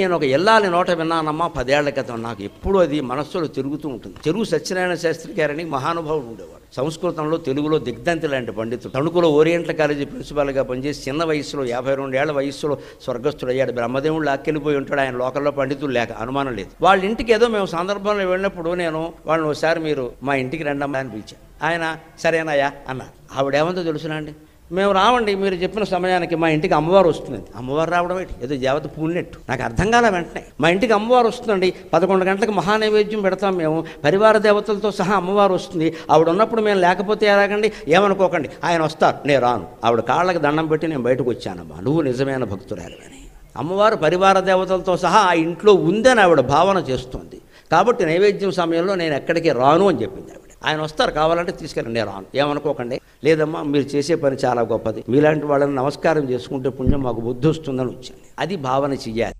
నేను ఒక ఎల్లాలి నోట విన్నానమ్మా 10 ఏళ్ల క్రితం. నాకు ఎప్పుడూ అది మనస్సులో తిరుగుతూ ఉంటుంది. చెరువు సత్యనారాయణ శాస్త్రి గారని మహానుభావుడు ఉండేవాడు. సంస్కృతంలో తెలుగులో దిగ్ధంతి లాంటి పండితుడు. తణుకులో ఓరియంటల్ కాలేజీ ప్రిన్సిపాల్గా పనిచేసి చిన్న వయసులో 52 ఏళ్ల వయసులో స్వర్గస్థుడయ్యాడు. బ్రహ్మదేవుడు లాక్కెళ్ళిపోయి ఉంటాడు. ఆయన లోకల్లో పండితులు లేక అనుమానం లేదు. వాళ్ళ ఇంటికి ఏదో మేము సందర్భంలో వెళ్ళినప్పుడు నేను వాళ్ళని ఒకసారి మీరు మా ఇంటికి రండమ్మా అని పిలిచాను. ఆయన సరేనాయా అన్నారు. ఆవిడేమంతో తెలుసునా అండి, మేము రావండి, మీరు చెప్పిన సమయానికి మా ఇంటికి అమ్మవారు వస్తుంది. అమ్మవారు రావడం ఏంటి, ఏదో దేవత పూలినట్టు. నాకు అర్థం కాలే. వెంటనే మా ఇంటికి అమ్మవారు వస్తుందండి, 11 గంటలకు మహానైవేద్యం పెడతాం మేము, పరివార దేవతలతో సహా అమ్మవారు వస్తుంది. ఆవిడ ఉన్నప్పుడు మేము లేకపోతే ఎలాగండి, ఏమనుకోకండి, ఆయన వస్తారు, నేను రాను. ఆవిడ కాళ్ళకి దండం పెట్టి నేను బయటకు వచ్చానమ్మా, నువ్వు నిజమైన భక్తురాలివని. అమ్మవారు పరివార దేవతలతో సహా ఆ ఇంట్లో ఉందని ఆవిడ భావన చేస్తుంది. కాబట్టి నైవేద్యం సమయంలో నేను ఎక్కడికి రాను అని చెప్పింది ఆవిడ. ఆయన వస్తారు, కావాలంటే తీసుకెళ్ళండి, నేను రాను, ఏమనుకోకండి. లేదమ్మా, మీరు చేసే పని చాలా గొప్పది, మీలాంటి వాళ్ళని నమస్కారం చేసుకుంటే పుణ్యం మాకు బుద్ధి వస్తుందని వచ్చాను. అది భావన చెయ్యాలి.